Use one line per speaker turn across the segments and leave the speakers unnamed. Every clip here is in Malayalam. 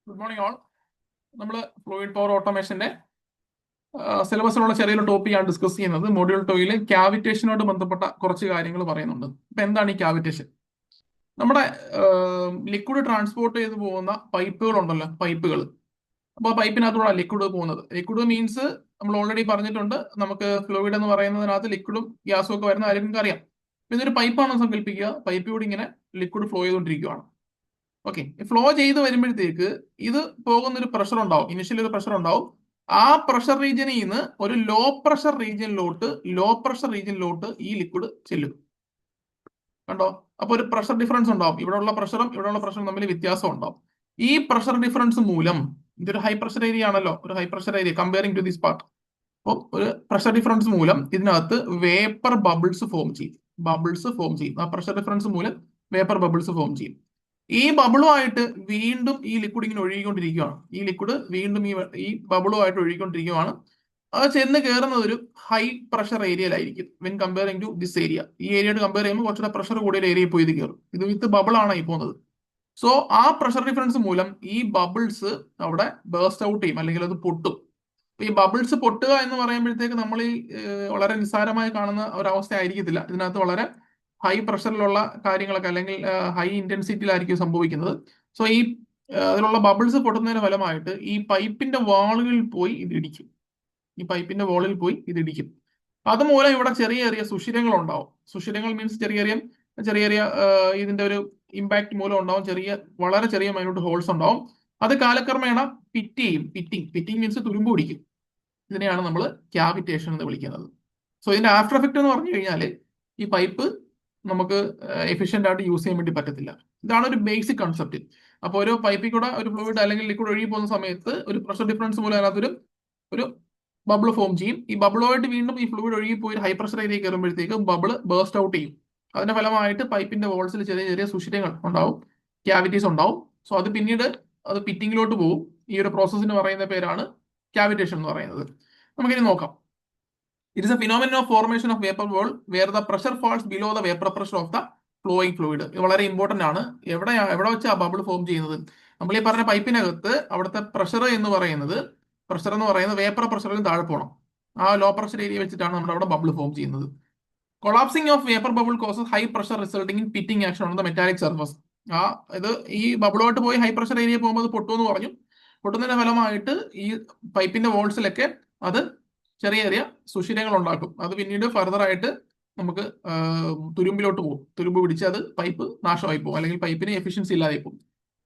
Good morning all. നമ്മൾ ഫ്ലൂയിഡ് പവർ ഓട്ടോമേഷന്റെ സിലബസിലുള്ള ചെറിയൊരു ടോപ്പിക്കാണ് ഡിസ്കസ് ചെയ്യുന്നത്. മൊഡ്യൂൾ 2 ക്യാവിറ്റേഷനോട് ബന്ധപ്പെട്ട കുറച്ച് കാര്യങ്ങൾ പറയുന്നുണ്ട്. അപ്പൊ എന്താണ് ഈ ക്യാവിറ്റേഷൻ? നമ്മുടെ ലിക്വിഡ് ട്രാൻസ്പോർട്ട് ചെയ്ത് പോകുന്ന പൈപ്പുകൾ ഉണ്ടല്ലോ, പൈപ്പുകൾ. അപ്പോൾ പൈപ്പിനകത്തൂടെ ലിക്വിഡ് പോകുന്നത്. ലിക്വിഡ് മീൻസ് നമ്മൾ ഓൾറെഡി പറഞ്ഞിട്ടുണ്ട്, നമുക്ക് ഫ്ലൂയിഡ് എന്ന് പറയുന്നതിനകത്ത് ലിക്വിഡും ഗ്യാസും ഒക്കെ വരുന്ന കാര്യം നിങ്ങൾക്ക് അറിയാം. ഇതൊരു പൈപ്പാണെന്ന് സങ്കല്പിക്കുക. പൈപ്പിലൂടെ ഇങ്ങനെ ലിക്വിഡ് ഫ്ലോ ചെയ്തുകൊണ്ടിരിക്കുകയാണ്. ഓക്കെ, ഫ്ലോ ചെയ്ത് വരുമ്പോഴത്തേക്ക് ഇത് പോകുന്ന ഒരു പ്രഷർ ഉണ്ടാവും, ഇനിഷ്യലി ഒരു പ്രഷർ ഉണ്ടാവും. ആ പ്രഷർ റീജിയനിൽ നിന്ന് ഒരു ലോ പ്രഷർ റീജിയനിലോട്ട് ഈ ലിക്വിഡ് ചെല്ലും. കണ്ടോ? അപ്പൊ ഒരു പ്രഷർ ഡിഫറൻസ് ഉണ്ടാവും. ഇവിടെയുള്ള പ്രഷറും തമ്മിൽ വ്യത്യാസം ഉണ്ടാവും. ഈ പ്രഷർ ഡിഫറൻസ് മൂലം, ഇതൊരു ഹൈ പ്രഷർ ഏരിയ ആണല്ലോ, ഒരു high pressure area comparing to this part. അപ്പോൾ ഒരു പ്രഷർ ഡിഫറൻസ് മൂലം ഇതിനകത്ത് വേപ്പർ ബബിൾസ് ഫോം ചെയ്യും. ആ പ്രഷർ ഡിഫറൻസ് മൂലം വേപ്പർ ബബിൾസ് ഫോം ചെയ്യും. ഈ ബബിളുമായിട്ട് വീണ്ടും ഈ ലിക്വിഡ് ഇങ്ങനെ ഒഴുകിക്കൊണ്ടിരിക്കുകയാണ്. ഈ ലിക്വിഡ് വീണ്ടും ഈ ബബിളുമായിട്ട് ഒഴുകിക്കൊണ്ടിരിക്കുകയാണ്. അത് ചെന്ന് കയറുന്നത് ഒരു ഹൈ പ്രഷർ ഏരിയയിലായിരിക്കും. When comparing to this area, ഈ ഏരിയയോട് കമ്പയർ ചെയ്യുമ്പോൾ കുറച്ചുകൂടെ പ്രഷർ കൂടിയ ഏരിയയിൽ പോയി ഇത് കയറും. ഇത് വിത്ത് ബബിളാണ് ഈ പോകുന്നത്. സോ ആ പ്രഷർ ഡിഫറൻസ് മൂലം ഈ ബബിൾസ് അവിടെ ബേസ്റ്റ് ഔട്ട് ചെയ്യും, അല്ലെങ്കിൽ അത് പൊട്ടും. ഈ ബബിൾസ് പൊട്ടുക എന്ന് പറയുമ്പോഴത്തേക്ക് നമ്മൾ ഈ വളരെ നിസ്സാരമായി കാണുന്ന ഒരവസ്ഥ ആയിരിക്കത്തില്ല. ഇതിനകത്ത് വളരെ ഹൈ പ്രഷറിലുള്ള കാര്യങ്ങളൊക്കെ, അല്ലെങ്കിൽ ഹൈ ഇന്റൻസിറ്റിയിലായിരിക്കും സംഭവിക്കുന്നത്. സോ ഈ അതിലുള്ള ബബിൾസ് പൊട്ടുന്നതിന്റെ ഫലമായിട്ട് ഈ പൈപ്പിന്റെ വാളുകളിൽ പോയി ഇത് ഇടിക്കും. അതുമൂലം ഇവിടെ ചെറിയ ചെറിയ സുഷിരങ്ങൾ ഉണ്ടാവും. സുഷിരങ്ങൾ മീൻസ് ചെറിയ ചെറിയ ഇതിന്റെ ഒരു ഇമ്പാക്ട് മൂലം ഉണ്ടാവും. വളരെ ചെറിയ മൈന്യൂട്ട് ഹോൾസ് ഉണ്ടാവും. അത് കാലക്രമേണ പിറ്റിംഗ് മീൻസ് തുരുമ്പ് പിടിക്കും. ഇതിനെയാണ് നമ്മൾ ക്യാവിറ്റേഷൻ എന്ന് വിളിക്കുന്നത്. സോ ഇതിന്റെ ആഫ്റ്റർ എഫക്ട് എന്ന് പറഞ്ഞു കഴിഞ്ഞാൽ ഈ പൈപ്പ് നമുക്ക് എഫിഷ്യന്റ് ആയിട്ട് യൂസ് ചെയ്യാൻ വേണ്ടി പറ്റത്തില്ല. ഇതാണ് ഒരു ബേസിക് കൺസെപ്റ്റ്. അപ്പോൾ ഒരു പൈപ്പിൽ കൂടെ ഒരു ഫ്ലൂയിഡ് അല്ലെങ്കിൽ ലിക്വിഡ് ഒഴുകി പോകുന്ന സമയത്ത് ഒരു പ്രഷർ ഡിഫറൻസ് മൂലം അതിനകത്തൊരു ഒരു ബബിൾ ഫോം ചെയ്യും. ഈ ബബിളുമായിട്ട് വീണ്ടും ഈ ഫ്ലൂയിഡ് ഒഴുകി പോയി ഹൈ പ്രഷർ ഏരിയ കയറുമ്പോഴത്തേക്ക് ബബിൾ ബേസ്റ്റ് ഔട്ട് ചെയ്യും. അതിന്റെ ഫലമായിട്ട് പൈപ്പിന്റെ വോൾസിൽ ചെറിയ ചെറിയ സുഷിരങ്ങൾ ഉണ്ടാവും, ക്യാവിറ്റീസ് ഉണ്ടാവും. സോ അത് പിന്നീട് അത് പിറ്റിങ്ങിലോട്ട് പോകും. ഈ ഒരു പ്രോസസ്സിന് പറയുന്ന പേരാണ് ക്യാവിറ്റേഷൻ എന്ന് പറയുന്നത്. നമുക്കിനി നോക്കാം. It is a phenomenon of formation of vapor wall where the pressure falls below the vapor pressure of the flowing fluid. ഇത് വളരെ ഇമ്പോർട്ടന്റ് ആണ്. എവിടെ വെച്ചാൽ ബബിൾ ഫോം ചെയ്യുന്നത്? നമ്മൾ ഈ പറഞ്ഞ പൈപ്പിനകത്ത് അവിടുത്തെ പ്രഷർ എന്ന് പറയുന്നത് വേപ്പർ പ്രഷറിൽ താഴെ പോകണം. ആ ലോ പ്രഷർ ഏരിയ വെച്ചിട്ടാണ് നമ്മുടെ അവിടെ ബബിൾ ഫോം ചെയ്യുന്നത്. കൊളാപ്സിംഗ് of vapour bubble causes high pressure resulting in pitting action on the metallic surface. ഇത് ഈ ബബിളോട്ട് പോയി ഹൈ പ്രഷർ ഏരിയ പോകുമ്പോൾ അത് പൊട്ടുമെന്ന് പറഞ്ഞു. പൊട്ടുന്നതിന്റെ ഫലമായിട്ട് ഈ പൈപ്പിന്റെ വോൾസിലൊക്കെ അത് ചെറിയ ചെറിയ സുഷിരങ്ങൾ ഉണ്ടാക്കും. അത് പിന്നീട് ഫർദർ ആയിട്ട് നമുക്ക് തുരുമ്പിലോട്ട് പോകും. തുരുമ്പ് പിടിച്ച് അത് പൈപ്പ് നാശമായി പോകും, അല്ലെങ്കിൽ പൈപ്പിന് എഫിഷ്യൻസി ഇല്ലാതെ പോകും.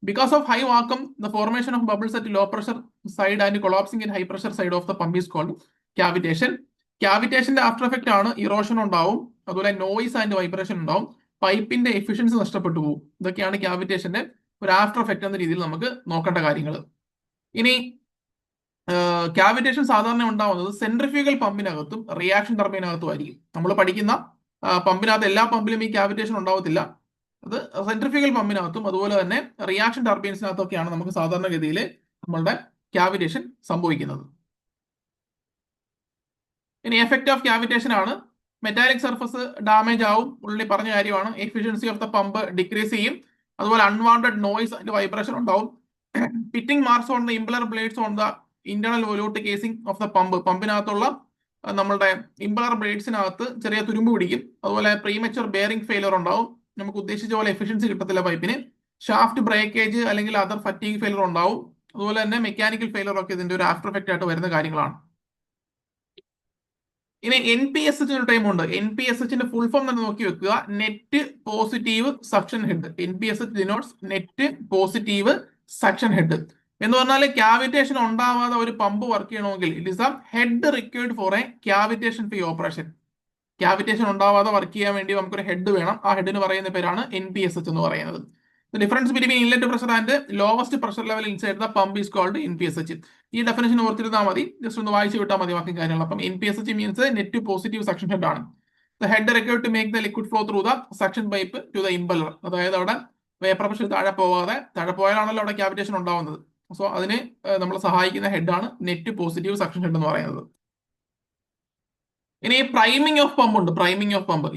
Because of high vacuum the formation of bubbles at low pressure side and collapsing in high pressure side of the pump is called cavitation. ക്യാവിറ്റേഷന്റെ ആഫ്റ്റർ എഫക്റ്റ് ആണ് ഇറോഷൻ ഉണ്ടാവും, അതുപോലെ നോയിസ് ആൻഡ് വൈബ്രേഷൻ ഉണ്ടാവും, പൈപ്പിന്റെ എഫിഷ്യൻസി നഷ്ടപ്പെട്ടു പോകും. ഇതൊക്കെയാണ് ക്യാവിറ്റേഷന്റെ ഒരു ആഫ്റ്റർ എഫക്റ്റ് എന്ന രീതിയിൽ നമുക്ക് നോക്കേണ്ട കാര്യങ്ങൾ. ഇനി ക്യാവിറ്റേഷൻ സാധാരണ ഉണ്ടാവുന്നത് സെൻട്രിഫ്യൂഗൽ പമ്പിനകത്തും റിയാക്ഷൻ ടർബൈനകത്തും ആയിരിക്കും. നമ്മൾ പഠിക്കുന്ന പമ്പിനകത്ത് എല്ലാ പമ്പിലും ഈ ക്യാവിറ്റേഷൻ ഉണ്ടാവത്തില്ല. അത് സെൻട്രിഫ്യൂഗൽ പമ്പിനകത്തും അതുപോലെ തന്നെ റിയാക്ഷൻ ടർബൈൻസിനകത്തൊക്കെയാണ് നമുക്ക് സാധാരണഗതിയിൽ നമ്മളുടെ ക്യാവിറ്റേഷൻ സംഭവിക്കുന്നത്. ഇനി എഫക്റ്റ് ഓഫ് ക്യാവിറ്റേഷൻ ആണ് മെറ്റാലിക് സർഫസ് ഡാമേജ് ആവും. ഉള്ളിൽ പറഞ്ഞ കാര്യമാണ്. Efficiency of the pump decrease ചെയ്യും. അതുപോലെ അൺവാണ്ടഡ് നോയ്സ് ആൻഡ് വൈബ്രേഷൻ ഉണ്ടാവും. Pitting marks on the impeller blades on the internal volute casing of the പമ്പിനകത്തുള്ള നമ്മളുടെ ഇംപലർ ബ്ലേഡ്സിനകത്ത് ചെറിയ തുരുമ്പ് പിടിക്കും. അതുപോലെ പ്രീമച്ചുർ ബെയറിംഗ് ഫെയിലർ ഉണ്ടാവും. നമുക്ക് ഉദ്ദേശിച്ച പോലെ എഫിഷ്യൻസി കിട്ടത്തില്ല പൈപ്പിന്. ഷാഫ്റ്റ് ബ്രേക്കേജ് അല്ലെങ്കിൽ അതർ ഫറ്റീഗ് ഫെയിലർ ഉണ്ടാവും. അതുപോലെ തന്നെ മെക്കാനിക്കൽ ഫെയിലർ ഒക്കെ ഇതിന്റെ ഒരു ആഫ്റ്റർ എഫക്റ്റ് ആയിട്ട് വരുന്ന കാര്യങ്ങളാണ്. ഇനി NPSH ഒരു ടൈം ഉണ്ട്. NPSHന്റെ ഫുൾ ഫോം തന്നെ നോക്കി വെക്കുക. Net positive suction head. NPSH denotes net positive suction head എന്ന് പറഞ്ഞാൽ ക്യാവിറ്റേഷൻ ഉണ്ടാവാതെ ഒരു പമ്പ് വർക്ക് ചെയ്യണമെങ്കിൽ it is a head required for a cavitation free operation. Cavitation ഉണ്ടാവാതെ വർക്ക് ചെയ്യാൻ വേണ്ടി നമുക്കൊരു ഹെഡ് വേണം. ആ ഹെഡിന് പറയുന്ന പേരാണ് NPSH എന്ന് പറയുന്നത്. Difference between inlet pressure and lowest pressure level inside the pump is called NPSH. ഈ ഡെഫിനേഷൻ ഓർത്തിരുന്നാൽ മതി, ജസ്റ്റ് ഒന്ന് വായിച്ചു വിട്ടാൽ മതി ബാക്കി കാര്യങ്ങൾ. അപ്പം NPSH means net positive suction head ആണ്. The head required to make the liquid flow through the suction pipe to the impeller. അതായത് അവിടെ വേപ്പർ പ്രഷർ താഴെ പോയാലാണല്ലോ അവിടെ ക്യാവിറ്റേഷൻ ഉണ്ടാവുന്നത്. സോ അതിന് നമ്മളെ സഹായിക്കുന്ന ഹെഡാണ് നെറ്റ് പോസിറ്റീവ് സക്ഷൻ ഹെഡ് എന്ന് പറയുന്നത്. ഇനി പ്രൈമിംഗ് ഓഫ് പമ്പ് ഉണ്ട്.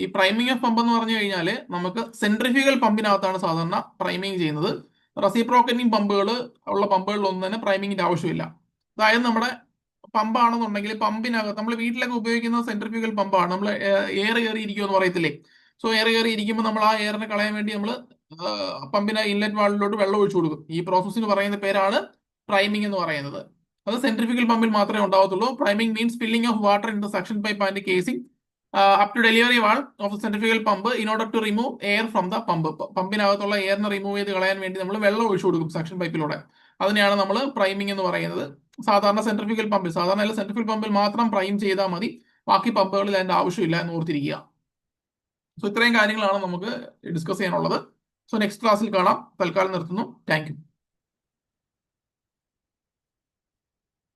ഈ പ്രൈമിംഗ് ഓഫ് പമ്പ് എന്ന് പറഞ്ഞു കഴിഞ്ഞാൽ നമുക്ക് സെൻട്രിഫ്യൂഗൽ പമ്പിനകത്താണ് സാധാരണ പ്രൈമിംഗ് ചെയ്യുന്നത്. റെസിപ്രോക്കറ്റിംഗ് പമ്പുകൾ ഉള്ള പമ്പുകളിലൊന്നും തന്നെ പ്രൈമിങ്ങിന്റെ ആവശ്യമില്ല. അതായത് നമ്മുടെ പമ്പാണെന്നുണ്ടെങ്കിൽ പമ്പിനകത്ത് നമ്മൾ വീട്ടിലൊക്കെ ഉപയോഗിക്കുന്ന സെൻട്രിഫ്യൂഗൽ പമ്പാണ്. നമ്മൾ എയർ കയറി ഇരിക്കുമെന്ന് പറയത്തില്ലേ? സോ എയർ കയറി ഇരിക്കുമ്പോൾ നമ്മൾ ആ എയറിനെ കളയാൻ വേണ്ടി നമ്മൾ പമ്പിന്റെ ഇൻലെറ്റ് വാൾവിലോട്ട് വെള്ളം ഒഴിച്ചു കൊടുക്കും. ഈ പ്രോസസ്സിന് പറയുന്ന പേരാണ് പ്രൈമിംഗ് എന്ന് പറയുന്നത്. അത് സെൻട്രിഫ്യൂഗൽ പമ്പിൽ മാത്രമേ ഉണ്ടാവത്തുള്ളൂ. Priming means filling of water in the suction pipe and casing up to delivery valve of the centrifugal pump in order to remove air from the pump. പമ്പിനകത്തുള്ള എയറിനെ റിമൂവ് ചെയ്ത് കളയാൻ വേണ്ടി നമ്മൾ വെള്ളം ഒഴിച്ചു കൊടുക്കും സക്ഷൻ പൈപ്പിലൂടെ. അതിനെയാണ് നമ്മൾ പ്രൈമിംഗ് എന്ന് പറയുന്നത്. സാധാരണ സെൻട്രിഫ്യൂഗൽ പമ്പിൽ, സാധാരണ സെൻട്രിഫ്യൂഗൽ പമ്പിൽ മാത്രം പ്രൈം ചെയ്താൽ മതി, ബാക്കി പമ്പുകളിൽ അതിന്റെ ആവശ്യമില്ല എന്ന് ഓർത്തിരിക്കുക. സോ ഇത്രയും കാര്യങ്ങളാണ് നമുക്ക് ഡിസ്കസ് ചെയ്യാനുള്ളത്. സോ നെക്സ്റ്റ് ക്ലാസ്സിൽ കാണാം. തൽക്കാലം നിർത്തുന്നു. Thank you.